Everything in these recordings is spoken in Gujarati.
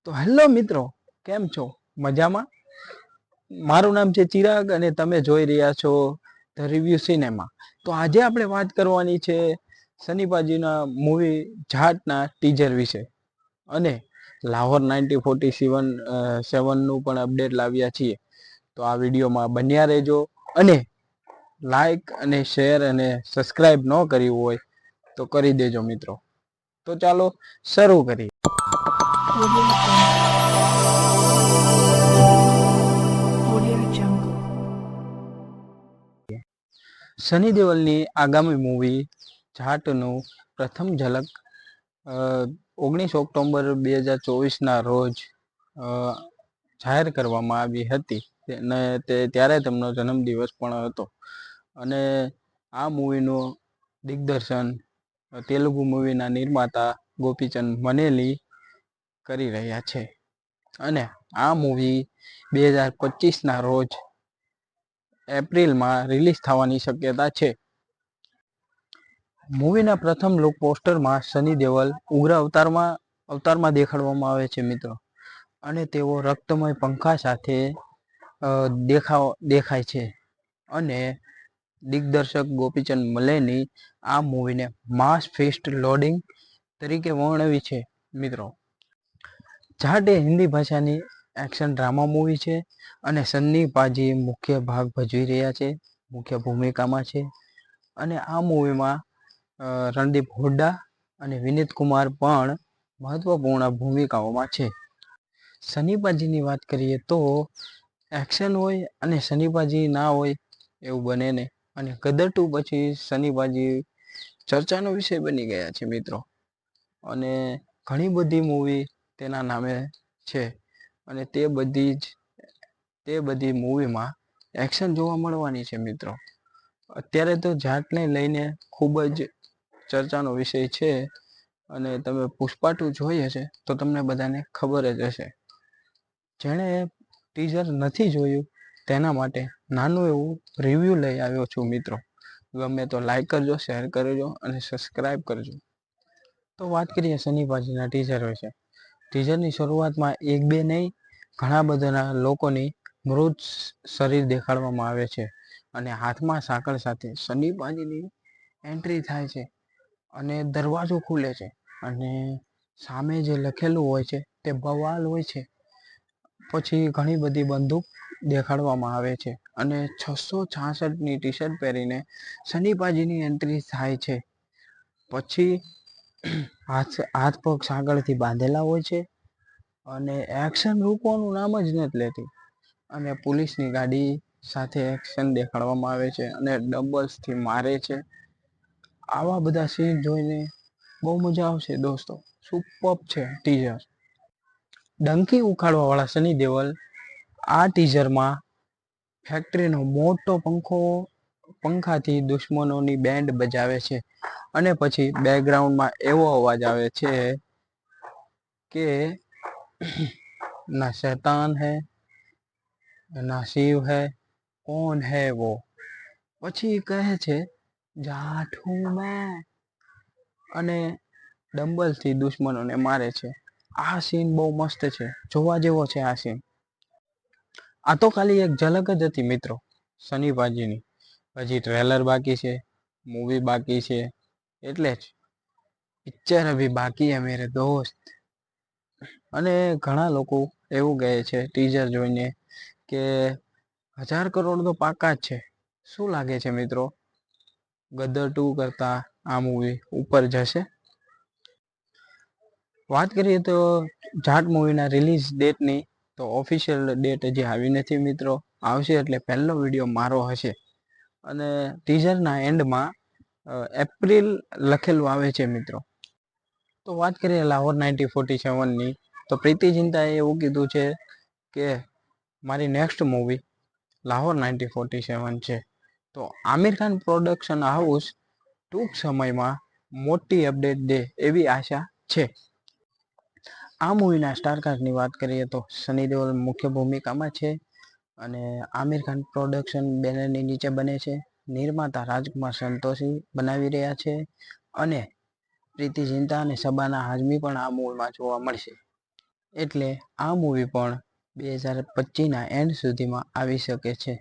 તો હેલો મિત્રો, કેમ છો? મજામાં? મારું નામ છે ચિરાગ અને તમે જોઈ રહ્યા છો ધ રિવ્યુ સિનેમા. તો આજે આપણે વાત કરવાની છે સનીપાજીના મૂવી જાટના ટીઝર વિશે અને લાહોર 1947 નું પણ અપડેટ લાવ્યા છીએ. તો આ વિડીયોમાં બન્યા રહેજો અને લાઈક અને શેર અને સબસ્ક્રાઈબ ન કર્યું હોય તો કરી દેજો મિત્રો. તો ચાલો શરૂ કરીએ. સની દેઓલની આગામી મૂવી જાટનું પ્રથમ ઝલક 19 ઓક્ટોબર 2024ના રોજ જાહેર કરવામાં આવી હતી અને ત્યારે તેમનો જન્મદિવસ પણ હતો. અને આ મૂવીનું દિગ્દર્શન તેલુગુ મૂવીના નિર્માતા ગોપીચંદ મનેલી કરી રહ્યા છે અને આ મૂવી 2025ના રોજ એપ્રિલમાં રિલીઝ થવાની શક્યતા છે. મૂવીના પ્રથમ લુક પોસ્ટરમાં સની દેઓલ ઉગ્ર અવતારમાં દેખાડવામાં આવે છે મિત્રો, અને તેઓ રક્તમય પંખા સાથે દેખાય છે. અને દિગ્દર્શક ગોપીચંદ મલેની આ મૂવીને માસ ફીસ્ટ લોડિંગ તરીકે વર્ણવી છે મિત્રો. જાટ એ હિન્દી ભાષાની એક્શન ડ્રામા મૂવી છે અને સન્ની પાજી મુખ્ય ભાગ ભજવી રહ્યા છે, મુખ્ય ભૂમિકામાં છે. અને આ મૂવીમાં રણદીપ હુડ્ડા અને વિનીત કુમાર પણ મહત્વપૂર્ણ ભૂમિકાઓમાં છે. સનીપાજીની વાત કરીએ તો એક્શન હોય અને સનીપાજી ના હોય એવું બને ને. અને ગદર 2 પછી સનીપાજી ચર્ચાનો વિષય બની ગયા છે મિત્રો, અને ઘણી બધી મૂવી તેના નામે છે અને તે બધી મૂવીમાં એક્શન જોવા મળવાની છે મિત્રો. અત્યારે તો જાટને લઈને ખૂબ જ ચર્ચાનો વિષય છે અને તમે પુષ્પા 2 જોઈ હશે તો તમને બધાને ખબર જ હશે. જેણે ટીઝર નથી જોયું તેના માટે નાનું એવું રિવ્યૂ લઈ આવ્યો છું મિત્રો. ગમે તો લાઈક કરજો, શેર કરજો અને સબસ્ક્રાઈબ કરજો. તો વાત કરીએ સનીપાજીના ટીઝર વિશે. ટીઝરની શરૂઆતમાં એક બે નહીં, ઘણા બધા લોકોની મૃત શરીર દેખાડવામાં આવે છે અને હાથમાં સાંકળ સાથે સનીપાજીની એન્ટ્રી થાય છે અને દરવાજો ખુલે છે અને સામે જે લખેલું હોય છે તે બવાલ હોય છે. પછી ઘણી બધી બંદૂક દેખાડવામાં આવે છે અને 666ની ટી શર્ટ પહેરીને સનીપાજીની એન્ટ્રી થાય છે. પછી હાથ પગ સાંકળથી બાંધેલા હોય છે અને એક્શન રૂકવાનું નામ જ નથી લેતી. અને પોલીસની ગાડી સાથે એક્શન દેખાડવામાં આવે છે અને ડમ્બલ્સથી મારે છે. આવા બધા સીન જોઈને બહુ મજા આવશે દોસ્તો. સુપર્બ છે ટીઝર. ડંકી ઉખાડવા વાળા સની દેઓલ આ ટીઝરમાં ફેક્ટરીનો મોટો પંખાથી દુશ્મનોની બેન્ડ બજાવે છે અને પછી બેકગ્રાઉન્ડમાં એવો અવાજ આવે છે કે ના શૈતાન હૈ ના શિવ હૈ, કોણ હૈ વો. પછી કહે છે જાટ હું મેં, અને ડમ્બલથી દુશ્મનોને મારે છે. આ સીન બહુ મસ્ત છે, જોવા જેવો છે આ સીન. આ તો ખાલી એક ઝલક જ હતી મિત્રો સનીપાજીની. હજી ટ્રેલર બાકી છે, મૂવી બાકી છે, એટલે જ પિક્ચર અભી બાકી હે મેરે દોસ્ત. અને ઘણા લોકો એવું કહે છે ટીઝર જોઈને કે 1000 કરોડ તો પાકા જ છે. શું લાગે છે મિત્રો, ગદર 2 કરતા આ મૂવી ઉપર જશે? વાત કરીએ તો જાટ મૂવીના રિલીઝ ડેટની, તો ઓફિશિયલ ડેટ હજી આવી નથી મિત્રો. આવશે એટલે પહેલો વિડીયો મારો હશે. અને ટીઝરના એન્ડમાં એપ્રિલ લખેલું આવે છે મિત્રો. તો વાત કરીએ લાહોર 1947ની, તો પ્રીતિ ઝિંટાએ એવું કીધું છે કે મારી નેક્સ્ટ મૂવી લાહોર 1947 છે. તો આમિર ખાન પ્રોડક્શન હાઉસ ટૂંક સમયમાં મોટી અપડેટ દે એવી આશા છે. આ મૂવીના સ્ટારકાસ્ટની વાત કરીએ તો સની દેઓલ મુખ્ય ભૂમિકામાં છે અને આમિર ખાન પ્રોડક્શન બેનરની નીચે બને છે. નિર્માતા રાજકુમાર સંતોષી બનાવી રહ્યા છે અને પ્રીતિ ઝિંટા અને શબાના હાજમી પણ આ મૂવીમાં જોવા મળશે. એટલે આ મૂવી પણ 2025ના એન્ડ સુધીમાં આવી શકે છે.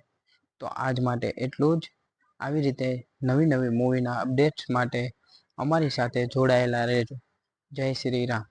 તો આજ માટે એટલું જ. આવી રીતે નવી નવી મૂવીના અપડેટ્સ માટે અમારી સાથે જોડાયેલા રહેજો. જય શ્રી રામ.